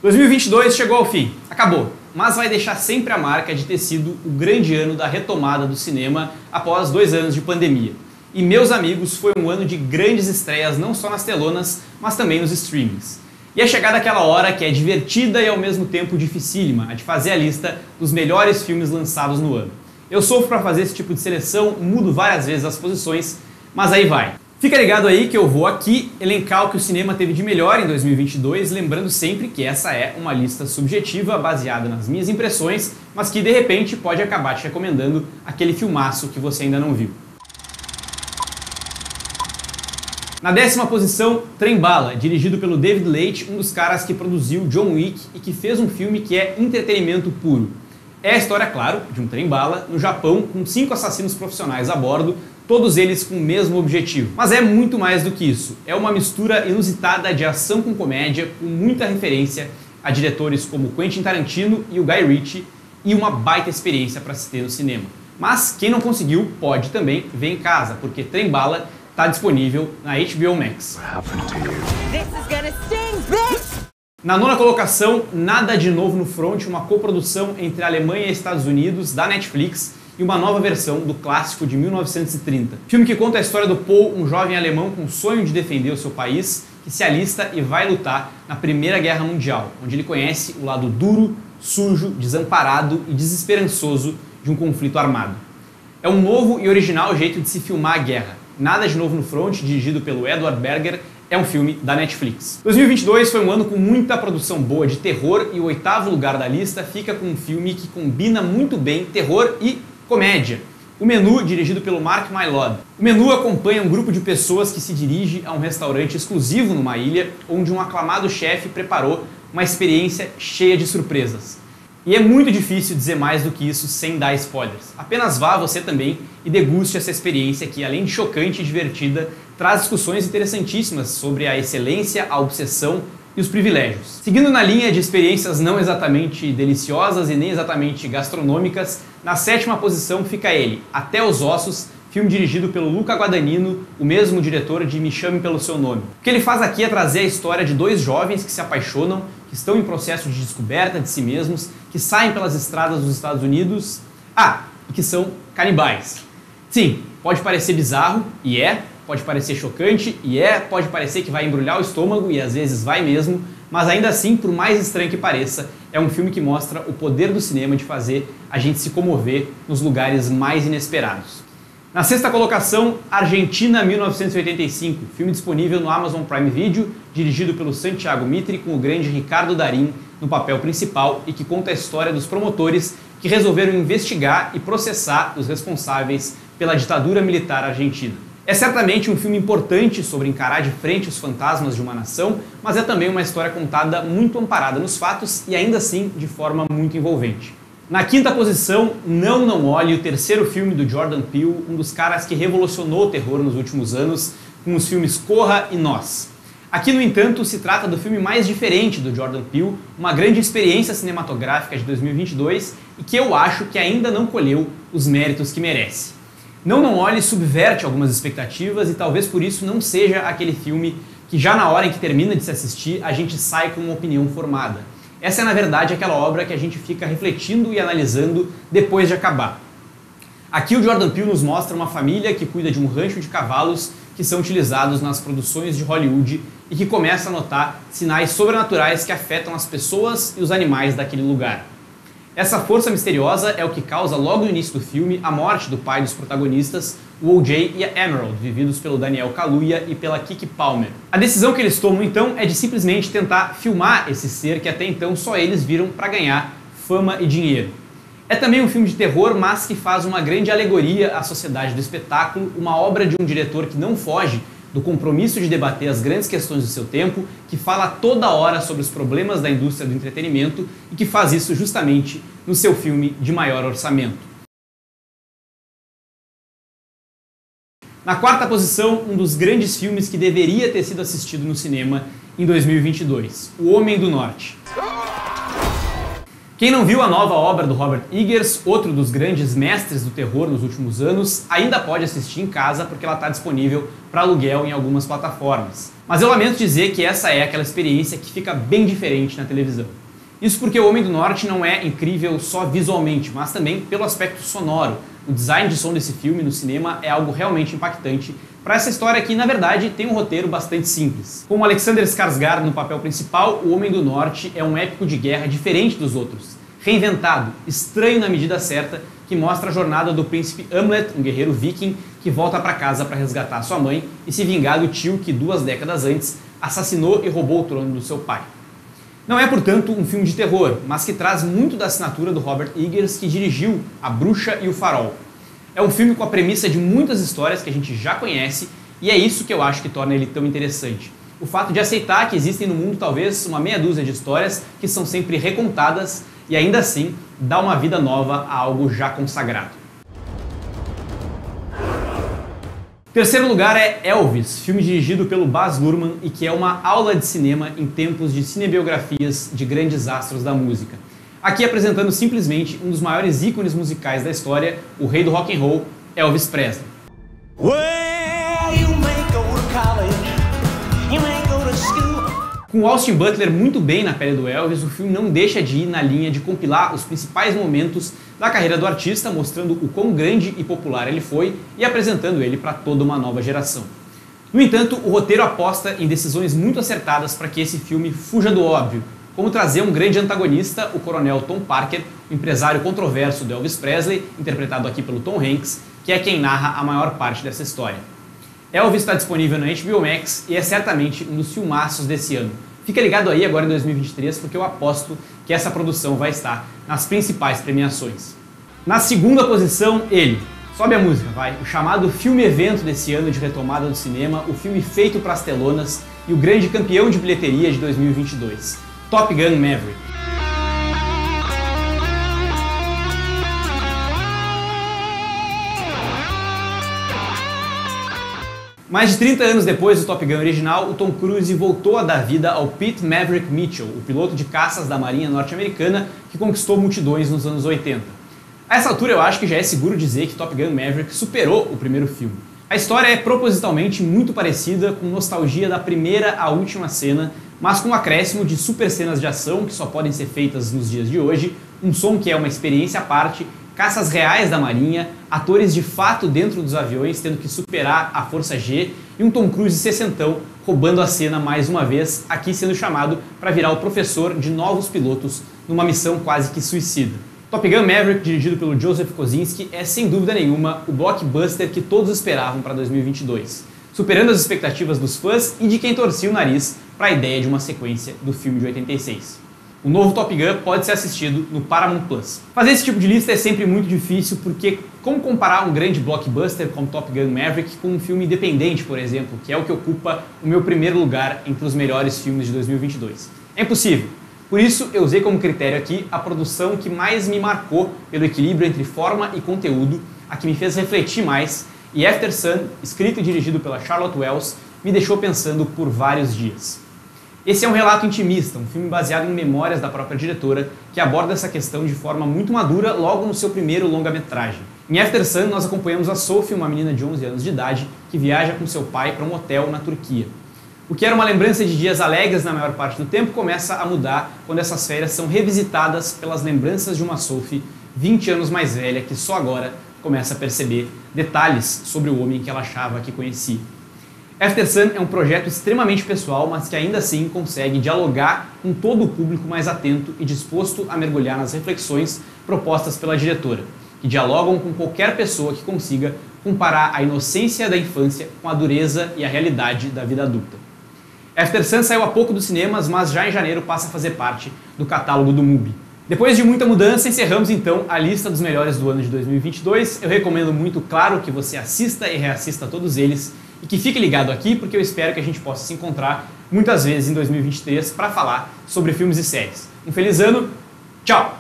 2022 chegou ao fim, acabou, mas vai deixar sempre a marca de ter sido o grande ano da retomada do cinema após 2 anos de pandemia. E, meus amigos, foi um ano de grandes estreias não só nas telonas, mas também nos streamings. E é chegada aquela hora que é divertida e ao mesmo tempo dificílima, a de fazer a lista dos melhores filmes lançados no ano. Eu sofro para fazer esse tipo de seleção, mudo várias vezes as posições, mas aí vai. Fica ligado aí que eu vou aqui elencar o que o cinema teve de melhor em 2022, lembrando sempre que essa é uma lista subjetiva, baseada nas minhas impressões, mas que de repente pode acabar te recomendando aquele filmaço que você ainda não viu. Na 10ª posição, Trem Bala, dirigido pelo David Leitch, um dos caras que produziu John Wick e que fez um filme que é entretenimento puro. É a história, claro, de um trem-bala no Japão com 5 assassinos profissionais a bordo, todos eles com o mesmo objetivo. Mas é muito mais do que isso. É uma mistura inusitada de ação com comédia, com muita referência a diretores como Quentin Tarantino e o Guy Ritchie, e uma baita experiência para se ter no cinema. Mas quem não conseguiu pode também ver em casa, porque Trem Bala está disponível na HBO Max. Na 9ª colocação, Nada de Novo no Front, uma coprodução entre a Alemanha e Estados Unidos, da Netflix, e uma nova versão do clássico de 1930. Filme que conta a história do Paul, um jovem alemão com o sonho de defender o seu país, que se alista e vai lutar na Primeira Guerra Mundial, onde ele conhece o lado duro, sujo, desamparado e desesperançoso de um conflito armado. É um novo e original jeito de se filmar a guerra. Nada de Novo no Front, dirigido pelo Edward Berger, é um filme da Netflix. 2022 foi um ano com muita produção boa de terror e o 8º lugar da lista fica com um filme que combina muito bem terror e comédia. O Menu, dirigido pelo Mark Mylod. O Menu acompanha um grupo de pessoas que se dirige a um restaurante exclusivo numa ilha, onde um aclamado chefe preparou uma experiência cheia de surpresas. E é muito difícil dizer mais do que isso sem dar spoilers. Apenas vá você também e deguste essa experiência que, além de chocante e divertida, traz discussões interessantíssimas sobre a excelência, a obsessão e os privilégios. Seguindo na linha de experiências não exatamente deliciosas e nem exatamente gastronômicas, na 7ª posição fica ele, Até os Ossos, filme dirigido pelo Luca Guadagnino, o mesmo diretor de Me Chame Pelo Seu Nome. O que ele faz aqui é trazer a história de 2 jovens que se apaixonam, que estão em processo de descoberta de si mesmos, que saem pelas estradas dos Estados Unidos, e que são canibais. Sim, pode parecer bizarro, e pode parecer chocante, e pode parecer que vai embrulhar o estômago, e às vezes vai mesmo, mas ainda assim, por mais estranho que pareça, é um filme que mostra o poder do cinema de fazer a gente se comover nos lugares mais inesperados. Na 6ª colocação, Argentina 1985, filme disponível no Amazon Prime Video, dirigido pelo Santiago Mitre com o grande Ricardo Darín no papel principal e que conta a história dos promotores que resolveram investigar e processar os responsáveis pela ditadura militar argentina. É certamente um filme importante sobre encarar de frente os fantasmas de uma nação, mas é também uma história contada muito amparada nos fatos e ainda assim de forma muito envolvente. Na 5ª posição, Não Olhe, o 3º filme do Jordan Peele, um dos caras que revolucionou o terror nos últimos anos, com os filmes Corra e Nós. Aqui, no entanto, se trata do filme mais diferente do Jordan Peele, uma grande experiência cinematográfica de 2022 e que eu acho que ainda não colheu os méritos que merece. Não Olhe subverte algumas expectativas e talvez por isso não seja aquele filme que já na hora em que termina de se assistir a gente sai com uma opinião formada. Essa é, na verdade, aquela obra que a gente fica refletindo e analisando depois de acabar. Aqui o Jordan Peele nos mostra uma família que cuida de um rancho de cavalos que são utilizados nas produções de Hollywood e que começa a notar sinais sobrenaturais que afetam as pessoas e os animais daquele lugar. Essa força misteriosa é o que causa logo no início do filme a morte do pai dos protagonistas, o O.J. e a Emerald, vividos pelo Daniel Kaluuya e pela Keke Palmer. A decisão que eles tomam então é de simplesmente tentar filmar esse ser que até então só eles viram para ganhar fama e dinheiro. É também um filme de terror, mas que faz uma grande alegoria à sociedade do espetáculo, uma obra de um diretor que não foge do compromisso de debater as grandes questões do seu tempo, que fala toda hora sobre os problemas da indústria do entretenimento e que faz isso justamente no seu filme de maior orçamento. Na 4ª posição, um dos grandes filmes que deveria ter sido assistido no cinema em 2022, O Homem do Norte. Quem não viu a nova obra do Robert Eggers, outro dos grandes mestres do terror nos últimos anos, ainda pode assistir em casa porque ela está disponível para aluguel em algumas plataformas. Mas eu lamento dizer que essa é aquela experiência que fica bem diferente na televisão. Isso porque O Homem do Norte não é incrível só visualmente, mas também pelo aspecto sonoro. O design de som desse filme no cinema é algo realmente impactante para essa história que, na verdade, tem um roteiro bastante simples. Com Alexander Skarsgård no papel principal, O Homem do Norte é um épico de guerra diferente dos outros. Reinventado, estranho na medida certa, que mostra a jornada do príncipe Hamlet, um guerreiro viking, que volta para casa para resgatar sua mãe e se vingar do tio que 2 décadas antes assassinou e roubou o trono do seu pai. Não é, portanto, um filme de terror, mas que traz muito da assinatura do Robert Eggers, que dirigiu A Bruxa e o Farol. É um filme com a premissa de muitas histórias que a gente já conhece, e é isso que eu acho que torna ele tão interessante. O fato de aceitar que existem no mundo talvez uma meia dúzia de histórias que são sempre recontadas e ainda assim dá uma vida nova a algo já consagrado. Terceiro lugar é Elvis, filme dirigido pelo Baz Luhrmann e que é uma aula de cinema em tempos de cinebiografias de grandes astros da música. Aqui apresentando simplesmente um dos maiores ícones musicais da história, o rei do rock and roll, Elvis Presley. Com Austin Butler muito bem na pele do Elvis, o filme não deixa de ir na linha de compilar os principais momentos da carreira do artista, mostrando o quão grande e popular ele foi e apresentando ele para toda uma nova geração. No entanto, o roteiro aposta em decisões muito acertadas para que esse filme fuja do óbvio, como trazer um grande antagonista, o coronel Tom Parker, o empresário controverso do Elvis Presley, interpretado aqui pelo Tom Hanks, que é quem narra a maior parte dessa história. Elvis está disponível na HBO Max e é certamente um dos filmaços desse ano. Fica ligado aí agora em 2023 porque eu aposto que essa produção vai estar nas principais premiações. Na segunda posição, ele. Sobe a música, vai. O chamado filme-evento desse ano de retomada do cinema, o filme feito para as telonas e o grande campeão de bilheteria de 2022. Top Gun Maverick. Mais de 30 anos depois do Top Gun original, o Tom Cruise voltou a dar vida ao Pete Maverick Mitchell, o piloto de caças da Marinha norte-americana que conquistou multidões nos anos 80. A essa altura eu acho que já é seguro dizer que Top Gun Maverick superou o primeiro filme. A história é propositalmente muito parecida, com nostalgia da primeira à última cena, mas com um acréscimo de super cenas de ação que só podem ser feitas nos dias de hoje, um som que é uma experiência à parte, caças reais da Marinha, atores de fato dentro dos aviões tendo que superar a Força G e um Tom Cruise sessentão roubando a cena mais uma vez, aqui sendo chamado para virar o professor de novos pilotos numa missão quase que suicida. Top Gun Maverick, dirigido pelo Joseph Kosinski, é sem dúvida nenhuma o blockbuster que todos esperavam para 2022, superando as expectativas dos fãs e de quem torcia o nariz para a ideia de uma sequência do filme de 86. O novo Top Gun pode ser assistido no Paramount+. Fazer esse tipo de lista é sempre muito difícil porque como comparar um grande blockbuster como Top Gun Maverick com um filme independente, por exemplo, que é o que ocupa o meu primeiro lugar entre os melhores filmes de 2022? É impossível. Por isso, eu usei como critério aqui a produção que mais me marcou pelo equilíbrio entre forma e conteúdo, a que me fez refletir mais, e After Sun, escrito e dirigido pela Charlotte Wells, me deixou pensando por vários dias. Esse é um relato intimista, um filme baseado em memórias da própria diretora, que aborda essa questão de forma muito madura logo no seu primeiro longa-metragem. Em After Sun, nós acompanhamos a Sophie, uma menina de 11 anos de idade, que viaja com seu pai para um hotel na Turquia. O que era uma lembrança de dias alegres na maior parte do tempo começa a mudar quando essas férias são revisitadas pelas lembranças de uma Sophie 20 anos mais velha que só agora começa a perceber detalhes sobre o homem que ela achava que conhecia. After Sun é um projeto extremamente pessoal, mas que ainda assim consegue dialogar com todo o público mais atento e disposto a mergulhar nas reflexões propostas pela diretora, que dialogam com qualquer pessoa que consiga comparar a inocência da infância com a dureza e a realidade da vida adulta. After Sun saiu há pouco dos cinemas, mas já em janeiro passa a fazer parte do catálogo do MUBI. Depois de muita mudança, encerramos então a lista dos melhores do ano de 2022. Eu recomendo muito, claro, que você assista e reassista todos eles e que fique ligado aqui, porque eu espero que a gente possa se encontrar muitas vezes em 2023 para falar sobre filmes e séries. Um feliz ano, tchau!